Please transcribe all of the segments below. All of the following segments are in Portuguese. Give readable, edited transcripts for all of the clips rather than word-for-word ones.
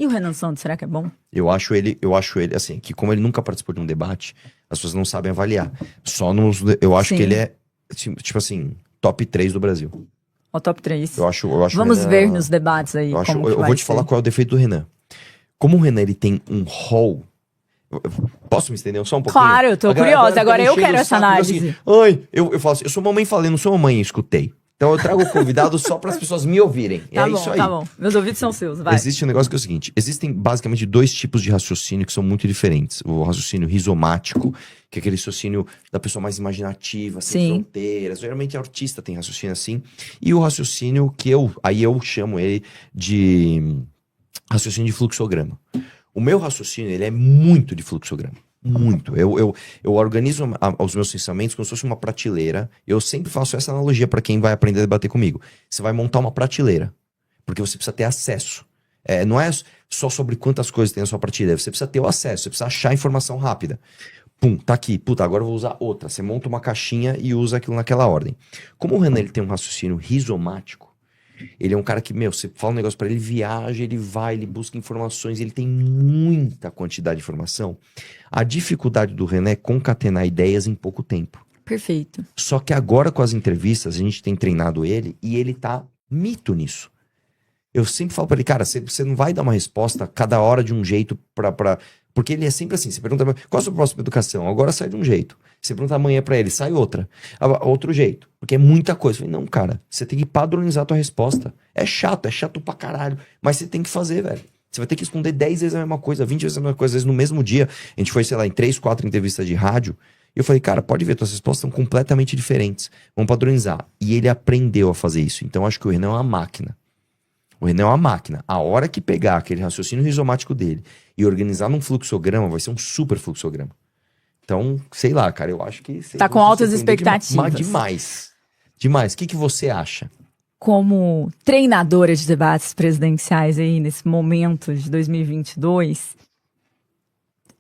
E o Renan Santos, será que é bom? Eu acho ele, assim, que como ele nunca participou de um debate, as pessoas não sabem avaliar. Eu acho Sim. que ele é, tipo assim, top 3 do Brasil. O top 3. Eu acho Vamos o Renan, ver nos debates aí eu como que vai vou te ser. falar qual é o defeito do Renan. Como o Renan, ele tem um rol... Posso me estender só um pouquinho? Claro, eu tô curiosa. Agora eu quero essa análise. Eu falo assim, eu sou mamãe falei, não sou mamãe escutei. Então eu trago o convidado só para as pessoas me ouvirem. Tá bom, isso aí. tá bom. Meus ouvidos são seus, vai. Existe um negócio que é o seguinte, existem basicamente 2 tipos de raciocínio que são muito diferentes. O raciocínio rizomático, que é aquele raciocínio da pessoa mais imaginativa, sem fronteiras. Geralmente artista tem raciocínio assim. E o raciocínio que eu chamo ele de raciocínio de fluxograma. O meu raciocínio, ele é muito de fluxograma. Muito. Eu organizo os meus pensamentos como se fosse uma prateleira. Eu sempre faço essa analogia para quem vai aprender a debater comigo. Você vai montar uma prateleira, porque você precisa ter acesso. Não é só sobre quantas coisas tem na sua prateleira. Você precisa ter o acesso, você precisa achar informação rápida. Pum, tá aqui. Puta, agora eu vou usar outra. Você monta uma caixinha e usa aquilo naquela ordem. Como o Renan ele tem um raciocínio rizomático, ele é um cara que, você fala um negócio pra ele, viaja, ele vai, ele busca informações, ele tem muita quantidade de informação. A dificuldade do René é concatenar ideias em pouco tempo. Perfeito. Só que agora com as entrevistas, a gente tem treinado ele e ele tá mito nisso. Eu sempre falo pra ele, cara, você não vai dar uma resposta cada hora de um jeito porque ele é sempre assim, você pergunta, qual é a sua próxima educação? Agora sai de um jeito. Você pergunta amanhã pra ele, sai outra. Outro jeito. Porque é muita coisa. Eu falei, não, cara, você tem que padronizar a tua resposta. É chato pra caralho. Mas você tem que fazer, velho. Você vai ter que responder 10 vezes a mesma coisa, 20 vezes a mesma coisa. Às vezes no mesmo dia, a gente foi, sei lá, em 3, 4 entrevistas de rádio. E eu falei, cara, pode ver, tuas respostas são completamente diferentes. Vamos padronizar. E ele aprendeu a fazer isso. Então acho que o Renan é uma máquina. O Renan é uma máquina. A hora que pegar aquele raciocínio rizomático dele e organizar num fluxograma, vai ser um super fluxograma. Então, sei lá, cara, eu acho que... Tá com altas expectativas. Demais. O que você acha? Como treinadora de debates presidenciais aí nesse momento de 2022,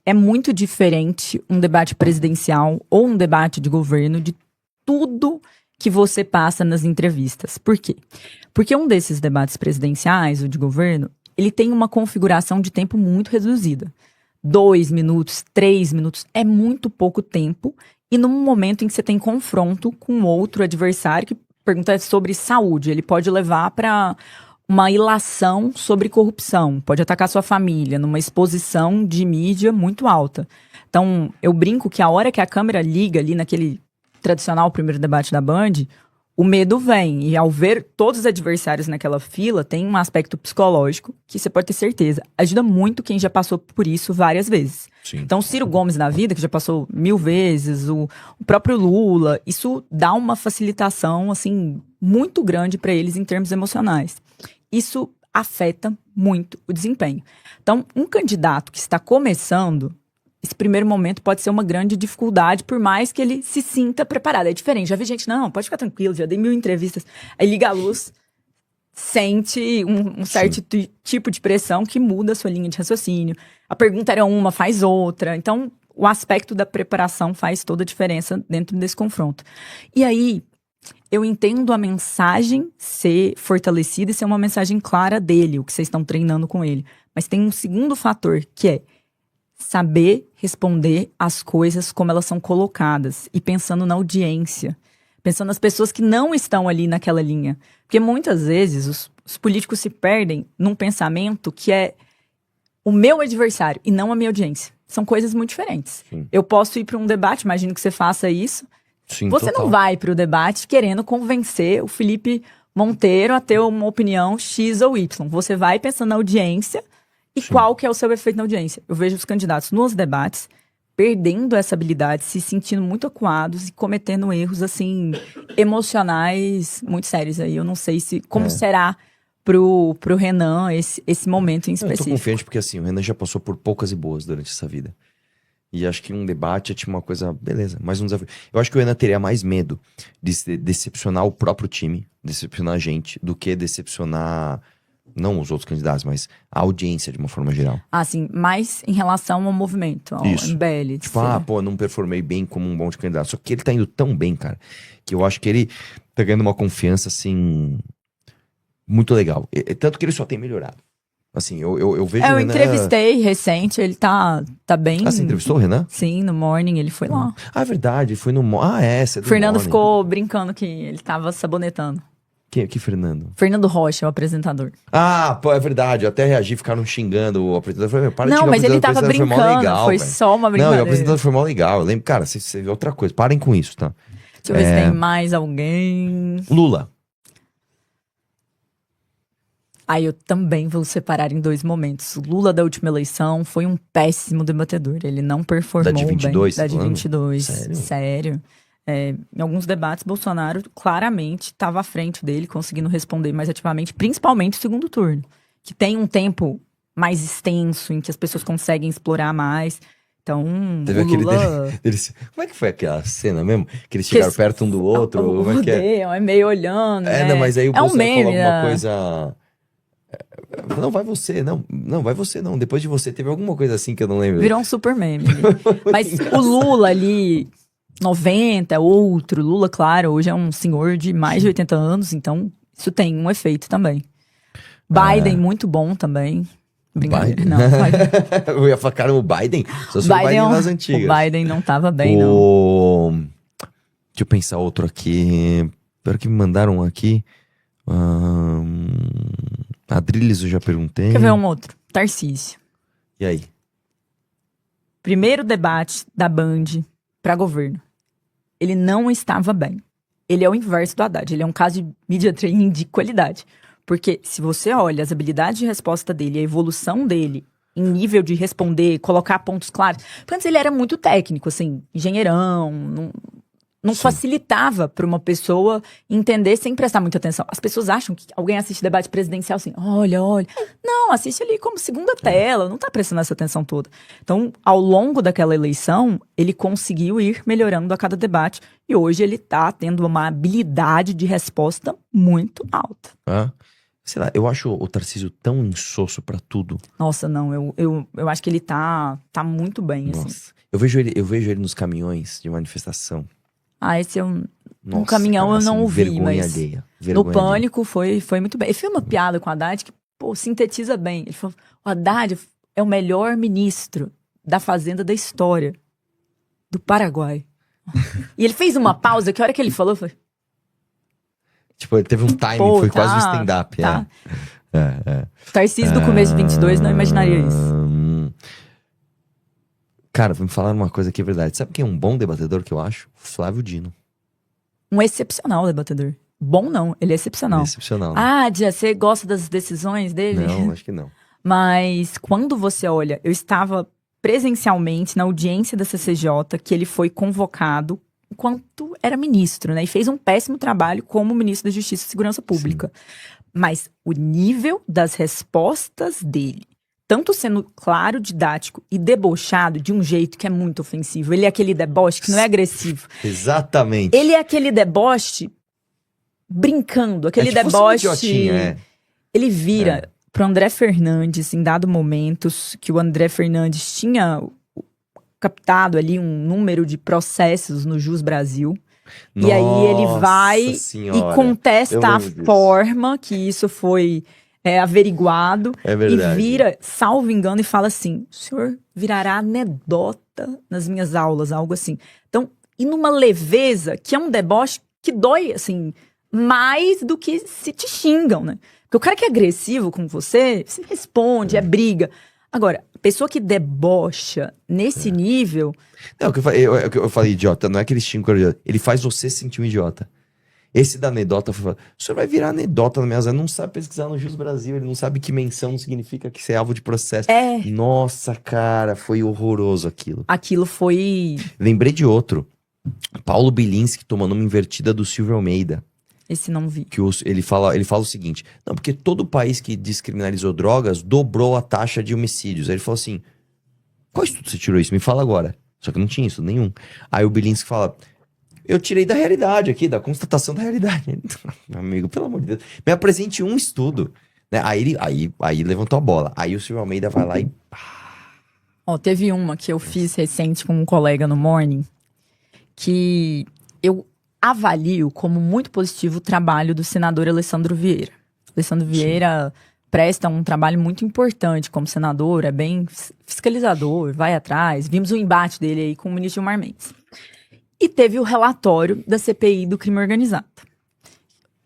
é muito diferente um debate presidencial ou um debate de governo de tudo que você passa nas entrevistas. Por quê? Porque um desses debates presidenciais, o de governo, ele tem uma configuração de tempo muito reduzida. 2 minutos, 3 minutos, é muito pouco tempo. E num momento em que você tem confronto com outro adversário que pergunta sobre saúde, ele pode levar para uma ilação sobre corrupção, pode atacar sua família, numa exposição de mídia muito alta. Então, eu brinco que a hora que a câmera liga ali naquele tradicional primeiro debate da Band, o medo vem. E ao ver todos os adversários naquela fila, tem um aspecto psicológico que você pode ter certeza. Ajuda muito quem já passou por isso várias vezes. Sim. Então, Ciro Gomes na vida, que já passou 1000 vezes, o próprio Lula, isso dá uma facilitação, assim, muito grande para eles em termos emocionais. Isso afeta muito o desempenho. Então, um candidato que está começando, esse primeiro momento pode ser uma grande dificuldade, por mais que ele se sinta preparado. É diferente. Já vi gente, não, pode ficar tranquilo, já dei 1000 entrevistas. Aí liga a luz, sente um certo tipo de pressão que muda a sua linha de raciocínio. A pergunta era uma, faz outra. Então, o aspecto da preparação faz toda a diferença dentro desse confronto. E aí, eu entendo a mensagem ser fortalecida e ser uma mensagem clara dele, o que vocês estão treinando com ele. Mas tem um segundo fator, que é saber responder as coisas como elas são colocadas e pensando na audiência, pensando nas pessoas que não estão ali naquela linha. Porque muitas vezes os políticos se perdem num pensamento que é o meu adversário e não a minha audiência. São coisas muito diferentes. Sim. Eu posso ir para um debate, imagino que você faça isso. Sim, você total. não vai para o debate querendo convencer o Felipe Monteiro a ter uma opinião X ou Y. Você vai pensando na audiência e qual que é o seu efeito na audiência. Eu vejo os candidatos nos debates perdendo essa habilidade, se sentindo muito acuados e cometendo erros, assim, emocionais muito sérios aí. Eu não sei como será pro Renan esse momento em específico. Eu tô confiante porque, assim, o Renan já passou por poucas e boas durante essa vida. E acho que um debate é tipo uma coisa, beleza, mais um desafio. Eu acho que o Renan teria mais medo de decepcionar o próprio time, decepcionar a gente, do que decepcionar... não os outros candidatos, mas a audiência de uma forma geral. Ah, sim, mais em relação ao movimento, ao MBL. Tipo, não performei bem como um bom de candidato. Só que ele tá indo tão bem, cara, que eu acho que ele tá ganhando uma confiança, assim, muito legal. Tanto que ele só tem melhorado. Assim, eu vejo o Eu Renan... entrevistei recente, ele tá bem... Ah, você entrevistou o Renan? Sim, no Morning, ele foi lá. Ah, é verdade, foi no... Ah, você é do Fernando Morning. ficou brincando que ele tava sabonetando. Que Fernando? Fernando Rocha, o apresentador. Ah, pô, é verdade, eu até reagi, ficaram xingando o apresentador. Eu falei, para de Não, xingar o mas ele apresentador, tava o apresentador brincando, foi mó legal, foi velho. só uma Não, e o brincadeira. apresentador foi mó legal. Eu lembro, cara, outra coisa, parem com isso, tá? Deixa eu ver se tem mais alguém. Lula. Aí eu também vou separar em 2 momentos. O Lula da última eleição foi um péssimo debatedor. Ele não performou Da de 22, bem. Da de falando? 22. Sério? Sério. Em alguns debates, Bolsonaro claramente estava à frente dele, conseguindo responder mais ativamente, principalmente o segundo turno, que tem um tempo mais extenso, em que as pessoas conseguem explorar mais. Então, Teve o aquele Lula... Como é que foi aquela cena mesmo? Que eles chegaram perto um do outro? Como é que é? Odeiam, é meio olhando, né? Não, mas aí o é um Bolsonaro meme, falou alguma né? coisa... Não, vai você, não, vai você não. Depois de você, teve alguma coisa assim que eu não lembro. Virou um super meme. Mas o Lula ali, 90, outro. Lula, claro, hoje é um senhor de mais de 80 anos, então isso tem um efeito também. Biden, muito bom também. Brincadeira. Biden? Não, Biden. Eu ia falar, cara, o Biden? Só se o Biden nas antigas. O Biden não tava bem, não. Deixa eu pensar outro aqui. Pior que me mandaram aqui. Adrilles eu já perguntei. Quer ver um outro? Tarcísio. E aí? Primeiro debate da Band para governo. Ele não estava bem. Ele é o inverso do Haddad. Ele é um caso de media training de qualidade. Porque se você olha as habilidades de resposta dele, a evolução dele em nível de responder, colocar pontos claros. Porque antes ele era muito técnico, assim, engenheirão, não facilitava para uma pessoa entender sem prestar muita atenção. As pessoas acham que alguém assiste debate presidencial assim, olha. Não, assiste ali como segunda tela, não tá prestando essa atenção toda. Então, ao longo daquela eleição, ele conseguiu ir melhorando a cada debate e hoje ele tá tendo uma habilidade de resposta muito alta. Sei lá, eu acho o Tarcísio tão insosso pra tudo. Nossa, não, eu acho que ele tá muito bem, Nossa. assim. Eu vejo ele nos caminhões de manifestação. Esse é um Nossa, caminhão cara, eu não assim, ouvi, vergonha mas alheia. no Pânico foi muito bem. Ele fez uma piada com o Haddad que, sintetiza bem. Ele falou, o Haddad é o melhor ministro da Fazenda da história do Paraguai. E ele fez uma pausa, que a hora que ele falou, foi... Tipo, ele teve um timing, foi quase um stand-up. Tá. Tarcísio do começo de 22 não imaginaria isso. Cara, me falaram uma coisa que é verdade. Sabe quem é um bom debatedor que eu acho? Flávio Dino. Um excepcional debatedor. Bom não, ele é excepcional. Ele é excepcional. Né? Dia, você gosta das decisões dele? Não, acho que não. Mas quando você olha, eu estava presencialmente na audiência da CCJ, que ele foi convocado enquanto era ministro, né? E fez um péssimo trabalho como ministro da Justiça e Segurança Pública. Sim. Mas o nível das respostas dele, tanto sendo claro, didático e debochado de um jeito que é muito ofensivo. Ele é aquele deboche que não é agressivo. Exatamente. Ele é aquele deboche brincando, aquele deboche... Ele vira pro André Fernandes, em dado momento, que o André Fernandes tinha captado ali um número de processos no Jus Brasil. Nossa, e aí ele vai senhora, e contesta a forma que isso foi averiguado. É verdade. E vira, salvo engano, e fala assim, o senhor virará anedota nas minhas aulas, algo assim. Então, e numa leveza, que é um deboche que dói, assim, mais do que se te xingam, né? Porque o cara que é agressivo com você responde, é briga. Agora, a pessoa que debocha nesse nível... Não, eu falei idiota, não é que ele xinga o idiota. Ele faz você sentir um idiota. Esse da anedota, o senhor vai virar anedota na minha aula, não sabe pesquisar no Jus Brasil, ele não sabe que menção significa que você é alvo de processo. Nossa, cara, foi horroroso aquilo. Aquilo foi... Lembrei de outro. Paulo Bilinski tomando uma invertida do Silvio Almeida. Esse não vi. Que ele fala o seguinte, não, porque todo país que descriminalizou drogas dobrou a taxa de homicídios. Aí ele falou assim, qual estudo você tirou isso? Me fala agora. Só que não tinha estudo nenhum. Aí o Bilinski fala, eu tirei da realidade aqui, da constatação da realidade. Meu amigo, pelo amor de Deus, me apresente um estudo. Né? Aí levantou a bola. Aí o Silvio Almeida vai lá e... Teve uma que eu fiz recente com um colega no Morning, que eu avalio como muito positivo o trabalho do senador Alessandro Vieira. Alessandro Vieira presta um trabalho muito importante como senador, é bem fiscalizador, vai atrás. Vimos o embate dele aí com o ministro Gilmar Mendes. E teve o relatório da CPI do crime organizado.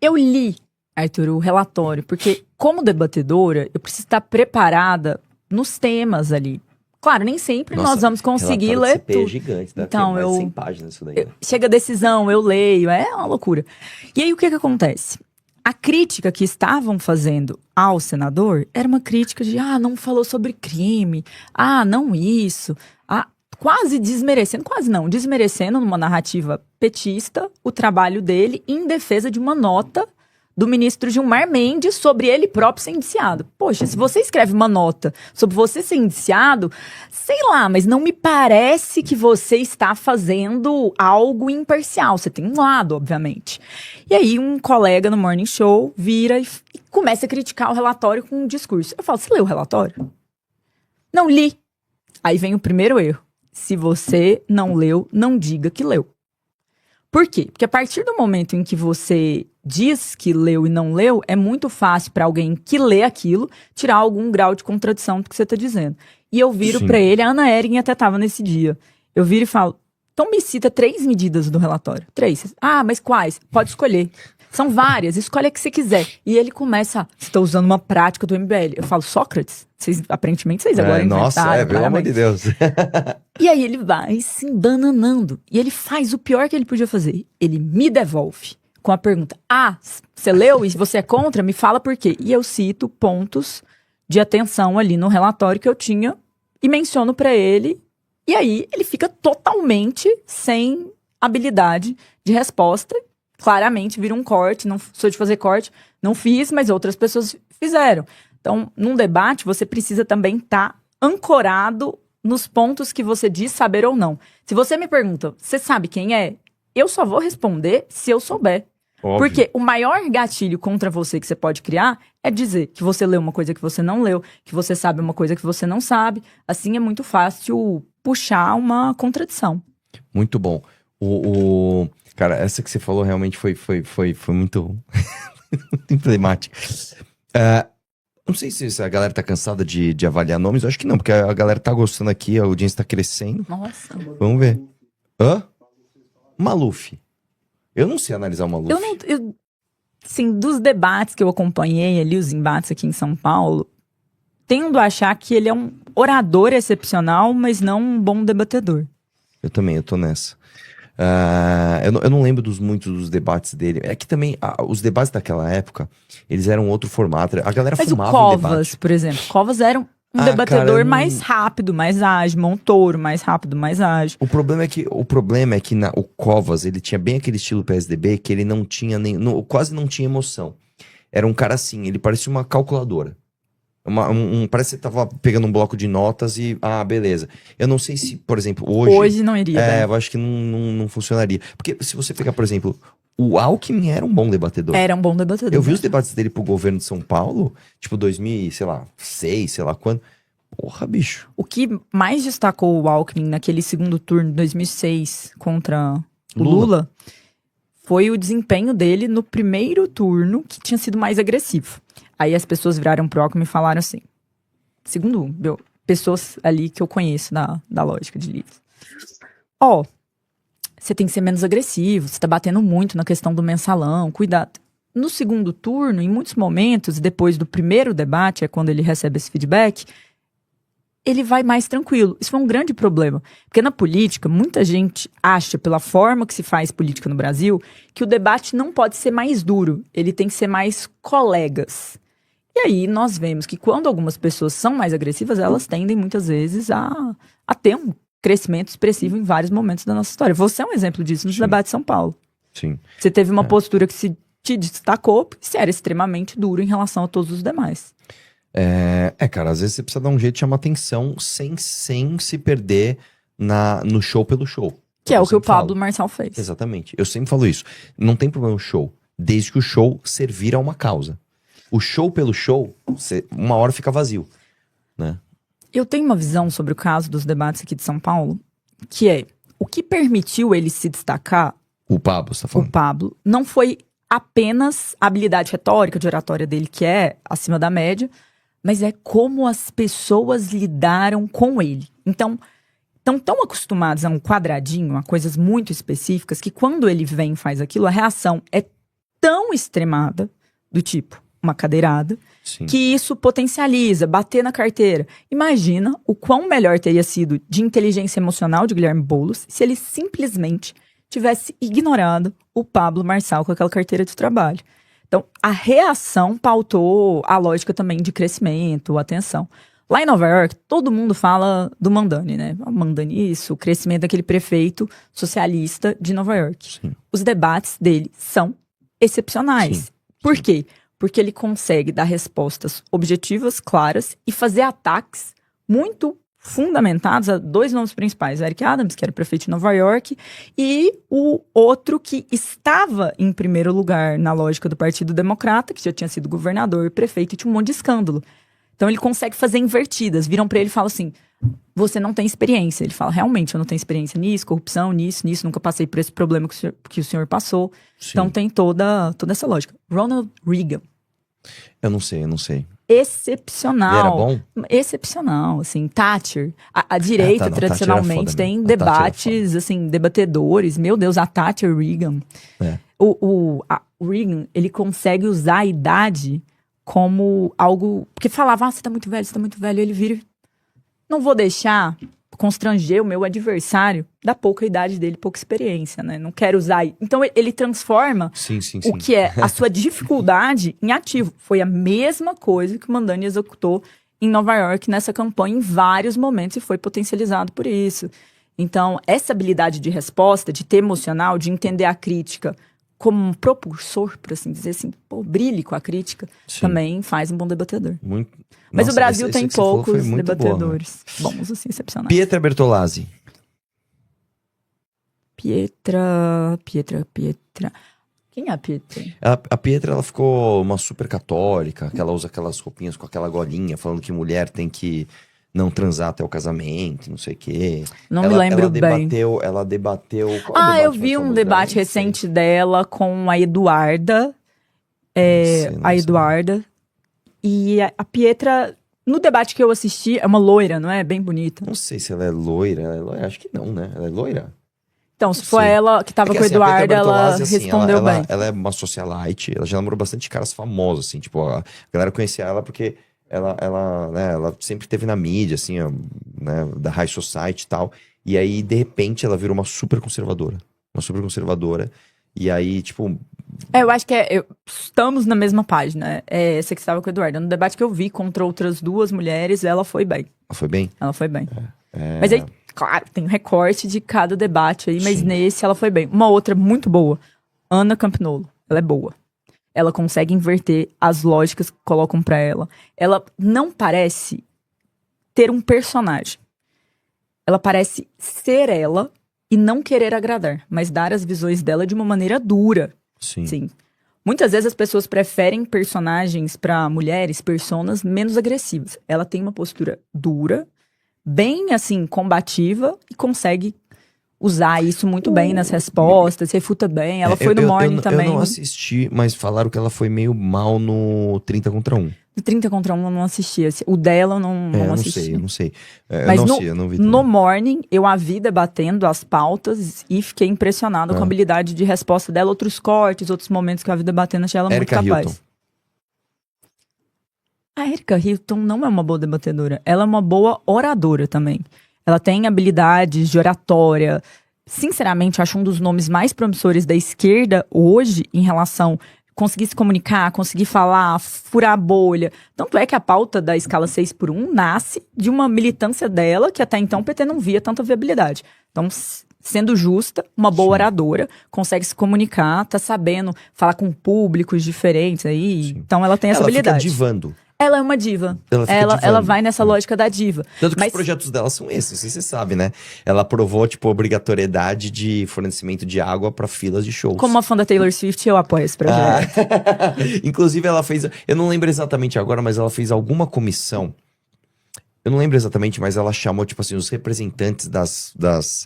Eu li, Arthur, o relatório, porque como debatedora, eu preciso estar preparada nos temas ali. Claro, nem sempre nós vamos conseguir ler tudo. É gigante, deve então, ter mais de 100 páginas isso daí. Né? Chega a decisão, eu leio, é uma loucura. E aí o que acontece? A crítica que estavam fazendo ao senador era uma crítica de, não falou sobre crime, não isso, quase desmerecendo, quase não, desmerecendo numa narrativa petista o trabalho dele em defesa de uma nota do ministro Gilmar Mendes sobre ele próprio ser indiciado. Poxa, se você escreve uma nota sobre você ser indiciado, sei lá, mas não me parece que você está fazendo algo imparcial. Você tem um lado, obviamente. E aí um colega no Morning Show vira e começa a criticar o relatório com um discurso. Eu falo, você leu o relatório? Não li. Aí vem o primeiro erro. Se você não leu, não diga que leu. Por quê? Porque a partir do momento em que você diz que leu e não leu, é muito fácil para alguém que lê aquilo tirar algum grau de contradição do que você está dizendo. E eu viro para ele, a Ana Ering até estava nesse dia. Eu viro e falo, então me cita 3 medidas do relatório. 3. Mas quais? Pode escolher. São várias, escolhe a que você quiser. E ele começa, você está usando uma prática do MBL. Eu falo, Sócrates? Aparentemente vocês agora inventaram. Nossa, pelo amor de Deus. E aí ele vai se embananando. E ele faz o pior que ele podia fazer. Ele me devolve com a pergunta, você leu e você é contra? Me fala por quê. E eu cito pontos de atenção ali no relatório que eu tinha e menciono para ele. E aí ele fica totalmente sem habilidade de resposta. Claramente vira um corte, não sou de fazer corte, não fiz, mas outras pessoas fizeram. Então, num debate, você precisa também estar ancorado nos pontos que você diz saber ou não. Se você me pergunta, você sabe quem é? Eu só vou responder se eu souber. Óbvio. Porque o maior gatilho contra você que você pode criar é dizer que você leu uma coisa que você não leu, que você sabe uma coisa que você não sabe. Assim é muito fácil puxar uma contradição. Muito bom. Cara, essa que você falou realmente foi muito, muito emblemática. Não sei se a galera tá cansada de avaliar nomes. Eu acho que não, porque a galera tá gostando aqui, a audiência tá crescendo. Nossa. Vamos ver. Maluf. Eu não sei analisar o Maluf. Sim, dos debates que eu acompanhei ali, os embates aqui em São Paulo, tendo a achar que ele é um orador excepcional, mas não um bom debatedor. Eu também, eu tô nessa. Eu não lembro muitos dos debates dele. É que também, os debates daquela época, eles eram outro formato. A galera fumava em debate. Mas o Covas, por exemplo. Covas era um debatedor mais rápido, mais ágil. Montoro, mais rápido, mais ágil. O problema é que o Covas, ele tinha bem aquele estilo PSDB que ele não tinha quase não tinha emoção. Era um cara assim, ele parecia uma calculadora. Parece que você tava pegando um bloco de notas e... beleza. Eu não sei se, por exemplo, hoje não iria, né? Eu acho que não funcionaria. Porque se você pegar, por exemplo, o Alckmin era um bom debatedor. Era um bom debatedor. Eu vi os debates dele pro governo de São Paulo, tipo 2006, sei lá quando. Porra, bicho. O que mais destacou o Alckmin naquele segundo turno de 2006 contra o Lula foi o desempenho dele no primeiro turno, que tinha sido mais agressivo. Aí as pessoas viraram pro Alckmin e falaram assim, segundo pessoas ali que eu conheço da lógica de livros. Você tem que ser menos agressivo, você tá batendo muito na questão do mensalão, cuidado. No segundo turno, em muitos momentos, depois do primeiro debate, é quando ele recebe esse feedback, ele vai mais tranquilo. Isso foi um grande problema. Porque na política, muita gente acha, pela forma que se faz política no Brasil, que o debate não pode ser mais duro. Ele tem que ser mais colegas. E aí nós vemos que quando algumas pessoas são mais agressivas, elas tendem muitas vezes a ter um crescimento expressivo em vários momentos da nossa história. Você é um exemplo disso nos debates de São Paulo. Sim. Você teve uma postura que te destacou, porque você era extremamente duro em relação a todos os demais. Cara, às vezes você precisa dar um jeito de chamar atenção sem se perder no show pelo show. Que é o que o Pablo Marçal fez. Exatamente. Eu sempre falo isso. Não tem problema o show, desde que o show servir a uma causa. O show pelo show, uma hora fica vazio, né? Eu tenho uma visão sobre o caso dos debates aqui de São Paulo, que é, o que permitiu ele se destacar... O Pablo, você tá falando? O Pablo, não foi apenas a habilidade retórica de oratória dele, que é acima da média, mas é como as pessoas lidaram com ele. Então, estão tão acostumados a um quadradinho, a coisas muito específicas, que quando ele vem e faz aquilo, a reação é tão extremada, do tipo, uma cadeirada, Sim. que isso potencializa, bater na carteira. Imagina o quão melhor teria sido de inteligência emocional de Guilherme Boulos se ele simplesmente tivesse ignorado o Pablo Marçal com aquela carteira de trabalho. Então, a reação pautou a lógica também de crescimento, atenção. Lá em Nova York, todo mundo fala do Mamdani, né? O Mamdani, isso, o crescimento daquele prefeito socialista de Nova York. Sim. Os debates dele são excepcionais. Sim. Por quê? Porque ele consegue dar respostas objetivas, claras, e fazer ataques muito fundamentados a dois nomes principais. Eric Adams, que era prefeito de Nova York, e o outro que estava em primeiro lugar na lógica do Partido Democrata, que já tinha sido governador e prefeito, e tinha um monte de escândalo. Então ele consegue fazer invertidas. Viram pra ele e falam assim, você não tem experiência. Ele fala, realmente, eu não tenho experiência nisso, corrupção, nisso, nunca passei por esse problema que o senhor passou. Sim. Então tem toda essa lógica. Ronald Reagan. Eu não sei. Excepcional. Ele era bom? Excepcional, assim. Thatcher. A direita, não, tradicionalmente, Thatcher tem era foda, debates, assim, debatedores. Meu Deus, a Thatcher, Reagan. É. O Reagan, ele consegue usar a idade como algo... Porque falava, você tá muito velho. Ele vira... Não vou deixar constranger o meu adversário da pouca idade dele, pouca experiência, né? Não quero usar... Então, ele transforma Sim. o que é a sua dificuldade em ativo. Foi a mesma coisa que o Mamdani executou em Nova York nessa campanha em vários momentos e foi potencializado por isso. Então, essa habilidade de resposta, de ter emocional, de entender a crítica como um propulsor, por assim dizer, assim, brilhe com a crítica, Sim. também faz um bom debatedor. Muito... Mas Nossa, o Brasil esse tem que você falou foi poucos muito debatedores bons, assim, excepcionais. Pietra Bertolazzi. Pietra. Quem é a Pietra? A Pietra, ela ficou uma super católica, que ela usa aquelas roupinhas com aquela golinha, falando que mulher tem que não transar até o casamento, não sei o quê. Não me lembro bem. Ela debateu... Eu vi um debate recente dela com a Eduarda. Não sei. Eduarda. E a Pietra, no debate que eu assisti, é uma loira, não é? Bem bonita. Não sei se ela é loira. Acho que não, né? Ela é loira? Então, se for ela que tava com a Eduarda, ela respondeu bem. Ela é uma socialite, ela já namorou bastante caras famosos, assim, tipo, a galera conhecia ela porque ela sempre teve na mídia, assim, né, da high society e tal, e aí, de repente, ela virou uma super conservadora, e aí, tipo... eu acho que estamos na mesma página, essa que estava com a Eduarda. No debate que eu vi contra outras duas mulheres, ela foi bem. Ela foi bem. Mas aí, claro, tem um recorte de cada debate aí, mas nesse ela foi bem. Uma outra muito boa, Ana Campignolo. Ela é boa. Ela consegue inverter as lógicas que colocam pra ela. Ela não parece ter um personagem. Ela parece ser ela e não querer agradar, mas dar as visões dela de uma maneira dura. Sim. Muitas vezes as pessoas preferem personagens pra mulheres, personas menos agressivas. Ela tem uma postura dura, bem, assim, combativa e consegue usar isso muito bem nas respostas, refuta bem. Ela foi no Morning também. Eu não assisti, mas falaram que ela foi meio mal no 30 contra 1. No 30 contra 1 eu não assisti. O dela eu não assisti. Eu não sei. Mas eu não vi também. no Morning, eu a vi debatendo as pautas e fiquei impressionado com a habilidade de resposta dela. Outros cortes, outros momentos que eu a vi debatendo, achei ela muito capaz. Hilton. A Erika Hilton não é uma boa debatedora. Ela é uma boa oradora também. Ela tem habilidades de oratória. Sinceramente, acho um dos nomes mais promissores da esquerda hoje em relação a conseguir se comunicar, conseguir falar, furar a bolha. Tanto é que a pauta da escala 6x1 nasce de uma militância dela, que até então o PT não via tanta viabilidade. Então, sendo justa, uma boa oradora, consegue se comunicar, tá sabendo falar com públicos diferentes aí. Então, ela tem essa habilidade. Fica divando. Ela é uma diva. Ela vai nessa lógica da diva. Tanto que os projetos dela são esses, não sei se você sabe, né? Ela aprovou, tipo, obrigatoriedade de fornecimento de água pra filas de shows. Como uma fã da Taylor Swift, eu apoio esse projeto. Inclusive, ela fez... Eu não lembro exatamente agora, mas ela fez alguma comissão... Eu não lembro exatamente, mas ela chamou, tipo assim, os representantes dos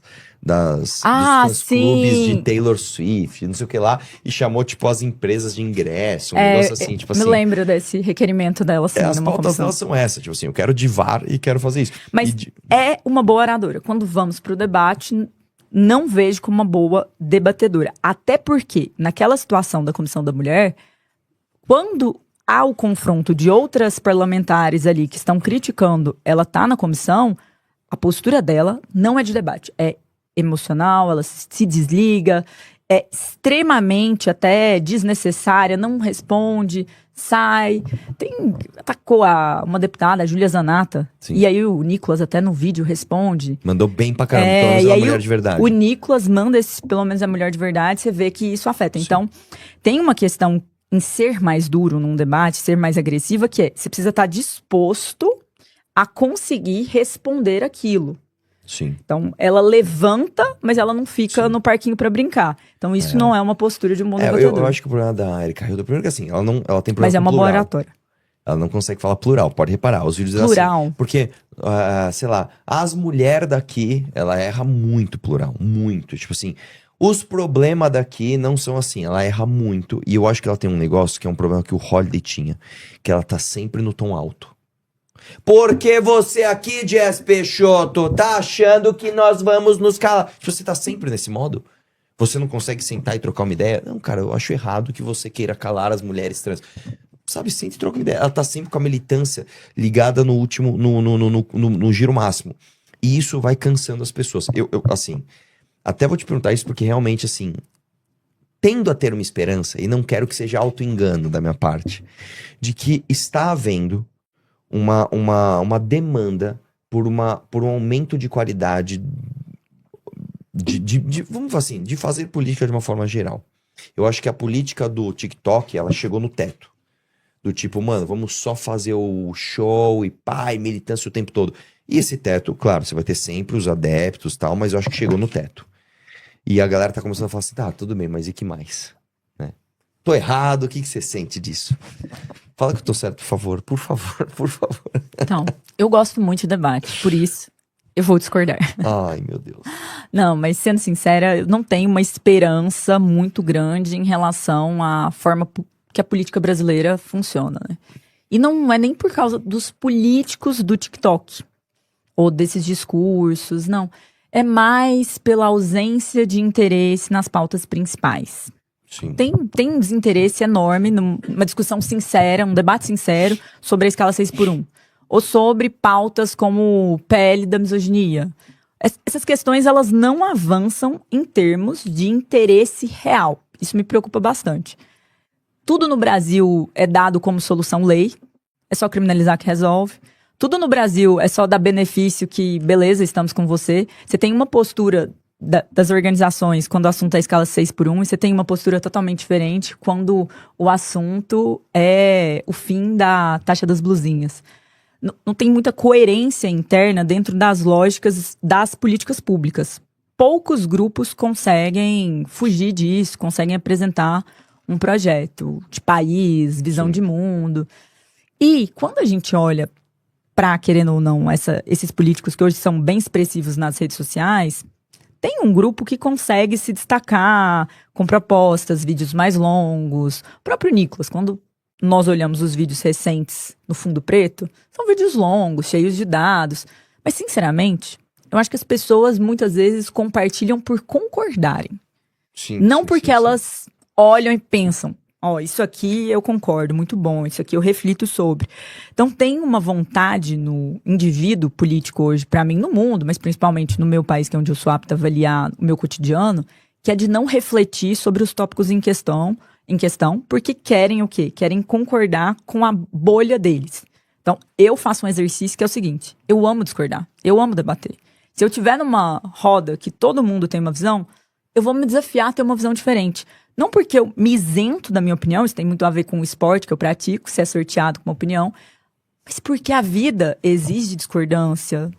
fãs-clubes de Taylor Swift, não sei o que lá, e chamou, tipo, as empresas de ingresso, um negócio assim, tipo assim. Me lembro desse requerimento dela, sim. As pautas delas são essas, tipo assim, eu quero divar e quero fazer isso. Mas é uma boa oradora. Quando vamos pro debate, não vejo como uma boa debatedora. Até porque, naquela situação da Comissão da Mulher, quando há o confronto de outras parlamentares ali que estão criticando, ela tá na comissão, a postura dela não é de debate, é emocional, ela se desliga, é extremamente até desnecessária, não responde, sai. Atacou uma deputada, a Júlia Zanata, Sim. E aí o Nicolas até no vídeo responde. Mandou bem pra caramba, pelo menos é uma mulher de verdade. O Nicolas manda pelo menos a mulher de verdade, você vê que isso afeta. Sim. Então, tem uma questão em ser mais duro num debate, ser mais agressiva, que é, você precisa estar disposto a conseguir responder aquilo. Sim. Então, ela levanta, mas ela não fica no parquinho pra brincar. Então, isso não é uma postura de um bom debatedor. Eu acho que o problema da Erika Hilda, primeiro que assim, ela tem problema mas é uma plural. boa oratória. Ela não consegue falar plural, pode reparar. Os vídeos plural. Assim, porque, sei lá, as mulheres daqui, ela erra muito plural, muito. Tipo assim, os problemas daqui não são assim, ela erra muito. E eu acho que ela tem um negócio que é um problema que o Holiday tinha, que ela tá sempre no tom alto. Porque você aqui, Jess Peixoto, tá achando que nós vamos nos calar? Você tá sempre nesse modo? Você não consegue sentar e trocar uma ideia? Não, cara, eu acho errado que você queira calar as mulheres trans. Sabe, senta e troca uma ideia. Ela tá sempre com a militância ligada no último, no giro máximo. E isso vai cansando as pessoas. Assim, até vou te perguntar isso porque realmente, assim, tendo a ter uma esperança, e não quero que seja auto-engano da minha parte, de que está havendo uma demanda por um aumento de qualidade vamos falar assim, de fazer política de uma forma geral. Eu acho que a política do TikTok, ela chegou no teto. Do tipo, mano, vamos só fazer o show e pá, e militância o tempo todo. E esse teto, claro, você vai ter sempre os adeptos e tal, mas eu acho que chegou no teto. E a galera tá começando a falar assim, tá, tudo bem, mas e que mais? Né? Tô errado, o que você sente disso? Fala que eu tô certo, por favor, por favor, por favor. Então, eu gosto muito de debate, por isso eu vou discordar. Ai, meu Deus. Não, mas sendo sincera, eu não tenho uma esperança muito grande em relação à forma que a política brasileira funciona, né? E não é nem por causa dos políticos do TikTok, ou desses discursos, não. É mais pela ausência de interesse nas pautas principais. Sim. Tem um desinteresse enorme numa discussão sincera, um debate sincero sobre a escala 6x1. Ou sobre pautas como PL da misoginia. Essas questões, elas não avançam em termos de interesse real. Isso me preocupa bastante. Tudo no Brasil é dado como solução lei. É só criminalizar que resolve. Tudo no Brasil é só dar benefício que, beleza, estamos com você. Você tem uma postura das organizações quando o assunto é escala 6x1 e você tem uma postura totalmente diferente quando o assunto é o fim da taxa das blusinhas. Não tem muita coerência interna dentro das lógicas das políticas públicas. Poucos grupos conseguem fugir disso, conseguem apresentar um projeto de país, visão Sim. de mundo. E quando a gente olha para, querendo ou não, esses políticos que hoje são bem expressivos nas redes sociais, tem um grupo que consegue se destacar com propostas, vídeos mais longos. O próprio Nicolas, quando nós olhamos os vídeos recentes no fundo preto, são vídeos longos, cheios de dados. Mas, sinceramente, eu acho que as pessoas muitas vezes compartilham por concordarem. Sim, não sim, porque sim, elas olham e pensam, isso aqui eu concordo, muito bom, isso aqui eu reflito sobre. Então tem uma vontade no indivíduo político hoje, para mim, no mundo, mas principalmente no meu país, que é onde eu sou apta a avaliar o meu cotidiano, que é de não refletir sobre os tópicos em questão, porque querem o quê? Querem concordar com a bolha deles. Então, eu faço um exercício que é o seguinte, eu amo discordar, eu amo debater. Se eu estiver numa roda que todo mundo tem uma visão, eu vou me desafiar a ter uma visão diferente. Não porque eu me isento da minha opinião, isso tem muito a ver com o esporte que eu pratico, se é sorteado com uma opinião, mas porque a vida exige discordância.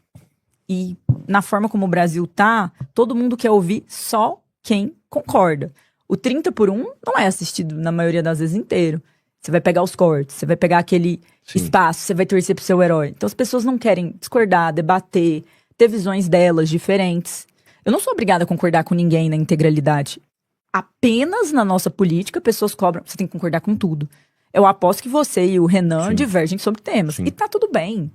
E na forma como o Brasil tá, todo mundo quer ouvir só quem concorda. O 30x1 não é assistido, na maioria das vezes, inteiro. Você vai pegar os cortes, você vai pegar aquele Sim. espaço, você vai torcer pro seu herói. Então as pessoas não querem discordar, debater, ter visões delas diferentes. Eu não sou obrigada a concordar com ninguém na integralidade. Apenas na nossa política, pessoas cobram. Você tem que concordar com tudo. Eu aposto que você e o Renan Sim. divergem sobre temas. Sim. E tá tudo bem.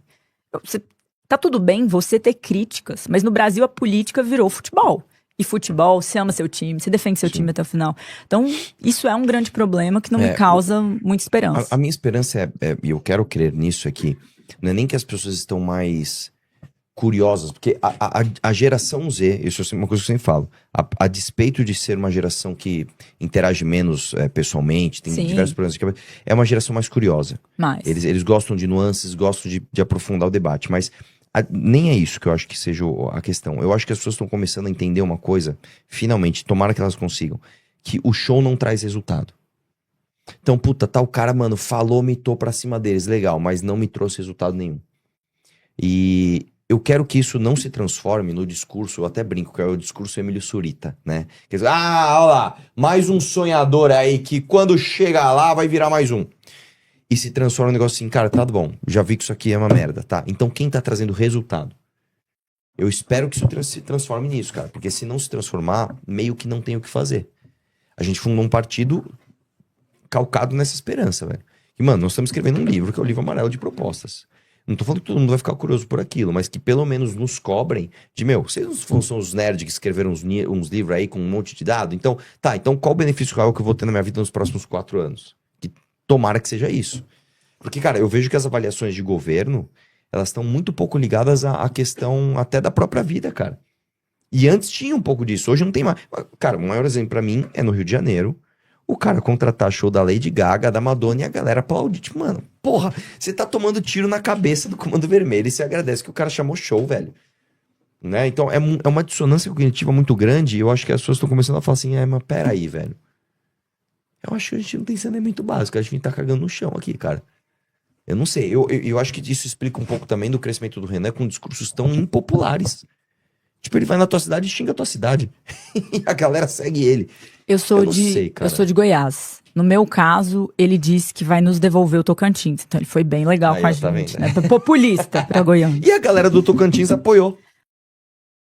Tá tudo bem você ter críticas, mas no Brasil a política virou futebol. E futebol, você ama seu time, você defende seu Sim. time até o final. Então, isso é um grande problema que não me causa muita esperança. A minha esperança e eu quero crer nisso aqui, não é nem que as pessoas estão mais curiosas, porque a geração Z, isso é uma coisa que eu sempre falo, a despeito de ser uma geração que interage menos pessoalmente, tem Sim. diversos problemas, é uma geração mais curiosa. Mas, Eles gostam de nuances, gostam de aprofundar o debate, mas nem é isso que eu acho que seja a questão. Eu acho que as pessoas estão começando a entender uma coisa, finalmente, tomara que elas consigam, que o show não traz resultado. Então, puta, tal cara, mano, falou, mitou pra cima deles, legal, mas não me trouxe resultado nenhum. E eu quero que isso não se transforme no discurso, eu até brinco, que é o discurso Emílio Surita, né? Quer dizer, olha lá, mais um sonhador aí que quando chegar lá vai virar mais um. E se transforma num negócio assim, cara, tá bom, já vi que isso aqui é uma merda, tá? Então quem tá trazendo resultado? Eu espero que isso se transforme nisso, cara, porque se não se transformar, meio que não tem o que fazer. A gente fundou um partido calcado nessa esperança, velho. E, mano, nós estamos escrevendo um livro, que é o livro amarelo de propostas. Não tô falando que todo mundo vai ficar curioso por aquilo, mas que pelo menos nos cobrem de, vocês não são os nerds que escreveram uns livros aí com um monte de dado? Então, então qual o benefício real que eu vou ter na minha vida nos próximos 4 anos? Que tomara que seja isso. Porque, cara, eu vejo que as avaliações de governo, elas estão muito pouco ligadas à questão até da própria vida, cara. E antes tinha um pouco disso, hoje não tem mais. Cara, o maior exemplo pra mim é no Rio de Janeiro, o cara contratar show da Lady Gaga, da Madonna e a galera aplaudir. Tipo, mano, porra, você tá tomando tiro na cabeça do Comando Vermelho e você agradece que o cara chamou show, velho. Né? Então é uma dissonância cognitiva muito grande e eu acho que as pessoas estão começando a falar assim, mas peraí, velho. Eu acho que a gente não tem saneamento básico, a gente tá cagando no chão aqui, cara. Eu não sei, eu acho que isso explica um pouco também do crescimento do Renan com discursos tão impopulares. Tipo, ele vai na tua cidade e xinga a tua cidade. E a galera segue ele. eu sou de Goiás. No meu caso, ele disse que vai nos devolver o Tocantins. Então ele foi bem legal Aí, com a tá gente, vendo, né? Populista pra Goiânia. E a galera do Tocantins apoiou.